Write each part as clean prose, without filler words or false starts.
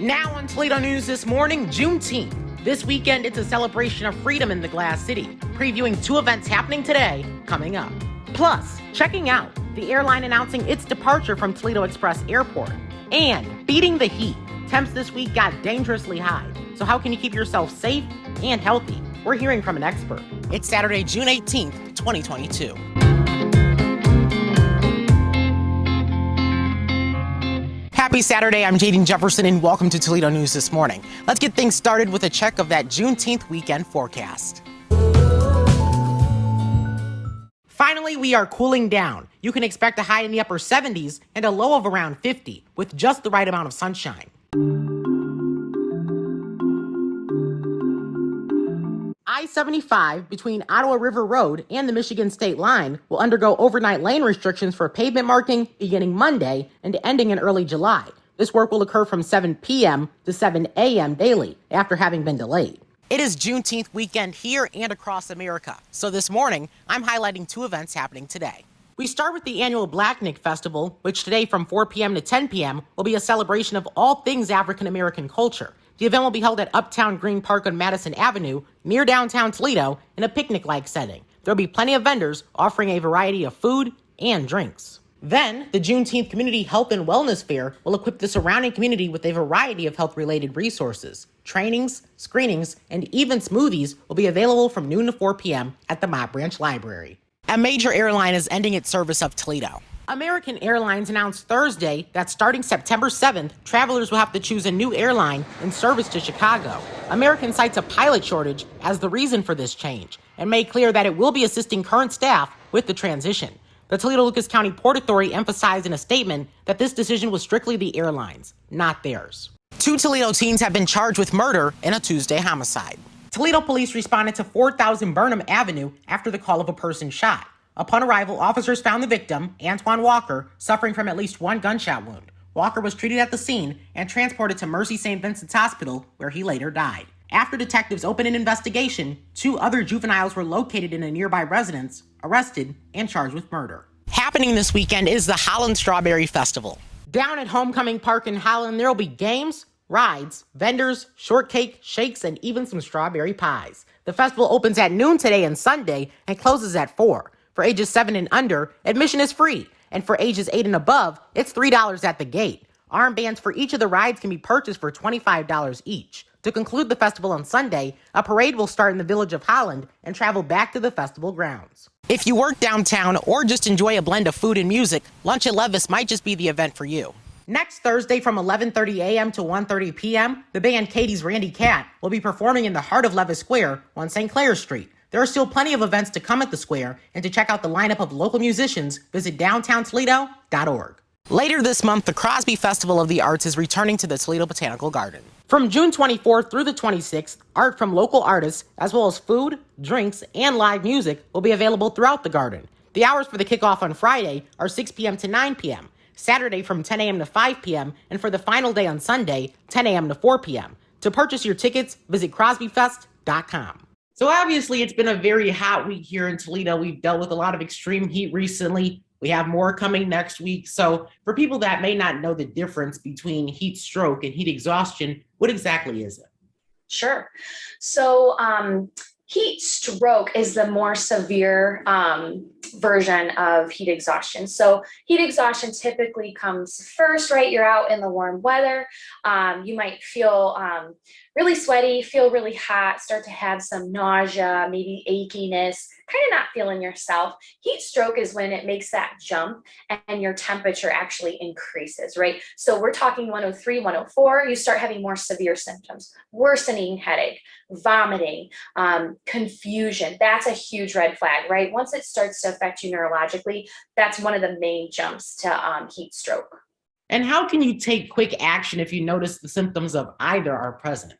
Now on Toledo News this morning, Juneteenth. This weekend, it's a celebration of freedom in the Glass City, previewing two events happening today, coming up. Plus, checking out the airline announcing its departure from Toledo Express Airport, and beating the heat. Temps this week got dangerously high, so how can you keep yourself safe and healthy? We're hearing from an expert. It's Saturday, June 18th, 2022. Happy Saturday, I'm Jaden Jefferson and welcome to Toledo News this morning. Let's get things started with a check of that Juneteenth weekend forecast. Finally, we are cooling down. You can expect a high in the upper 70s and a low of around 50 with just the right amount of sunshine. I-75 between Ottawa River Road and the Michigan state line will undergo overnight lane restrictions for pavement marking beginning Monday and ending in early July. This work will occur from 7 p.m. to 7 a.m. daily after having been delayed. It is Juneteenth weekend here and across America. So this morning, I'm highlighting two events happening today. We start with the annual Blacknick Festival, which today from 4 p.m. to 10 p.m. will be a celebration of all things African American culture. The event will be held at Uptown Green Park on Madison Avenue, near downtown Toledo, in a picnic-like setting. There will be plenty of vendors offering a variety of food and drinks. Then, the Juneteenth Community Health and Wellness Fair will equip the surrounding community with a variety of health-related resources. Trainings, screenings, and even smoothies will be available from noon to 4 p.m. at the Mott Branch Library. A major airline is ending its service of Toledo. American Airlines announced Thursday that starting September 7th, travelers will have to choose a new airline in service to Chicago. American cites a pilot shortage as the reason for this change and made clear that it will be assisting current staff with the transition. The Toledo-Lucas County Port Authority emphasized in a statement that this decision was strictly the airlines, not theirs. Two Toledo teens have been charged with murder in a Tuesday homicide. Toledo police responded to 4000 Burnham Avenue after the call of a person shot. Upon arrival, officers found the victim, Antoine Walker, suffering from at least one gunshot wound. Walker was treated at the scene and transported to Mercy St. Vincent's Hospital, where he later died. After detectives opened an investigation, two other juveniles were located in a nearby residence, arrested, and charged with murder. Happening this weekend is the Holland Strawberry Festival. Down at Homecoming Park in Holland, there will be games, rides, vendors, shortcake, shakes, and even some strawberry pies. The festival opens at noon today and Sunday and closes at 4. For ages 7 and under, admission is free, and for ages 8 and above, it's $3 at the gate. Armbands for each of the rides can be purchased for $25 each. To conclude the festival on Sunday, a parade will start in the village of Holland and travel back to the festival grounds. If you work downtown or just enjoy a blend of food and music, lunch at Levis might just be the event for you. Next Thursday from 11:30 a.m. to 1:30 p.m., the band Katie's Randy Cat will be performing in the heart of Levis Square on St. Clair Street. There are still plenty of events to come at the square, and to check out the lineup of local musicians, visit downtowntoledo.org. Later this month, the Crosby Festival of the Arts is returning to the Toledo Botanical Garden. From June 24th through the 26th, art from local artists, as well as food, drinks, and live music will be available throughout the garden. The hours for the kickoff on Friday are 6 p.m. to 9 p.m., Saturday from 10 a.m. to 5 p.m., and for the final day on Sunday, 10 a.m. to 4 p.m. To purchase your tickets, visit crosbyfest.com. So obviously, it's been a very hot week here in Toledo. We've dealt with a lot of extreme heat recently. We have more coming next week. So for people that may not know the difference between heat stroke and heat exhaustion, what exactly is it? Sure. So heat stroke is the more severe version of heat exhaustion. So heat exhaustion typically comes first, right? You're out in the warm weather. You might feel really sweaty, feel really hot, start to have some nausea, maybe achiness, kind of not feeling yourself. Heat stroke is when it makes that jump and your temperature actually increases, right? So we're talking 103, 104, you start having more severe symptoms, worsening headache, vomiting, confusion. That's a huge red flag, right? Once it starts to affect you neurologically, that's one of the main jumps to heat stroke. And how can you take quick action if you notice the symptoms of either are present?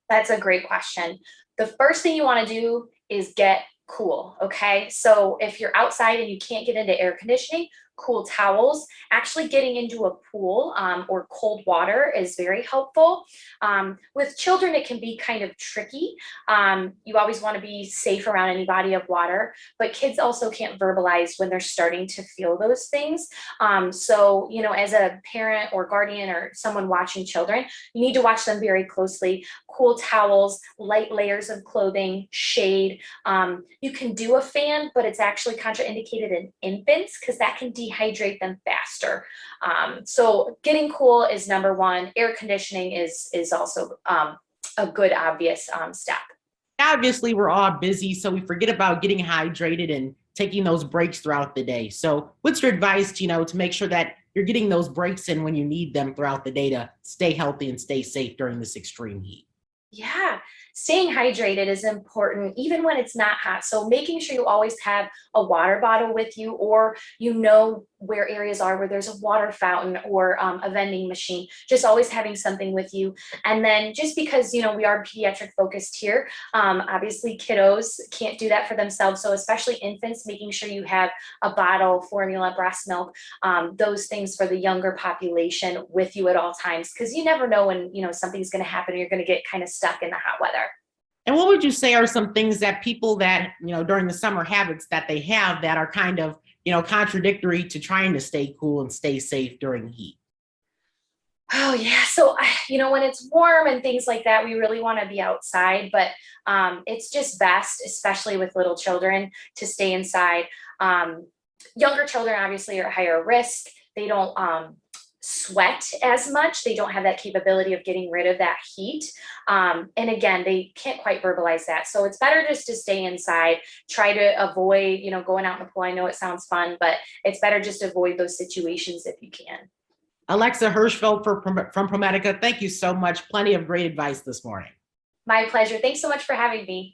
That's a great question. The first thing you want to do is get cool, okay? So if you're outside and you can't get into air conditioning, cool towels. Actually getting into a pool or cold water is very helpful. With children, it can be kind of tricky. You always want to be safe around any body of water, but kids also can't verbalize when they're starting to feel those things. So, as a parent or guardian or someone watching children, you need to watch them very closely. Cool towels, light layers of clothing, shade. You can do a fan, but it's actually contraindicated in infants because that can dehydrate them faster. So getting cool is number one. Air conditioning is also a good obvious step. Obviously, we're all busy, so we forget about getting hydrated and taking those breaks throughout the day. So what's your advice, to make sure that you're getting those breaks in when you need them throughout the day to stay healthy and stay safe during this extreme heat? Yeah, staying hydrated is important even when it's not hot. So making sure you always have a water bottle with you, or where areas are where there's a water fountain or a vending machine, just always having something with you. And then just because, we are pediatric focused here, obviously kiddos can't do that for themselves. So especially infants, making sure you have a bottle, formula, breast milk, those things for the younger population with you at all times. Because you never know when, something's going to happen or you're going to get kind of stuck in the hot weather. And what would you say are some things that people that, during the summer habits that they have that are kind of, contradictory to trying to stay cool and stay safe during heat? Oh yeah. So, when it's warm and things like that, we really want to be outside, but it's just best, especially with little children, to stay inside. Younger children obviously are higher risk. They don't sweat as much. They don't have that capability of getting rid of that heat. And again, they can't quite verbalize that. So it's better just to stay inside, try to avoid, going out in the pool. I know it sounds fun, but it's better just to avoid those situations if you can. Alexa Hirschfeld from ProMedica, thank you so much. Plenty of great advice this morning. My pleasure. Thanks so much for having me.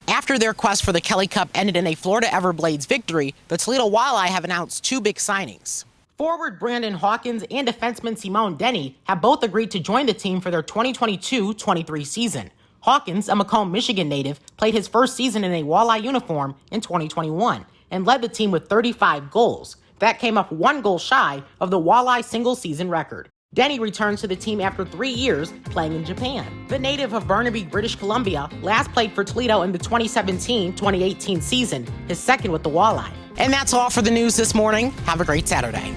After their quest for the Kelly Cup ended in a Florida Everblades victory, the Toledo Walleye have announced two big signings. Forward Brandon Hawkins and defenseman Simone Denny have both agreed to join the team for their 2022-23 season. Hawkins, a Macomb, Michigan native, played his first season in a Walleye uniform in 2021 and led the team with 35 goals. That came up one goal shy of the Walleye single-season record. Denny returns to the team after 3 years playing in Japan. The native of Burnaby, British Columbia, last played for Toledo in the 2017-2018 season, his second with the Walleye. And that's all for the news this morning. Have a great Saturday.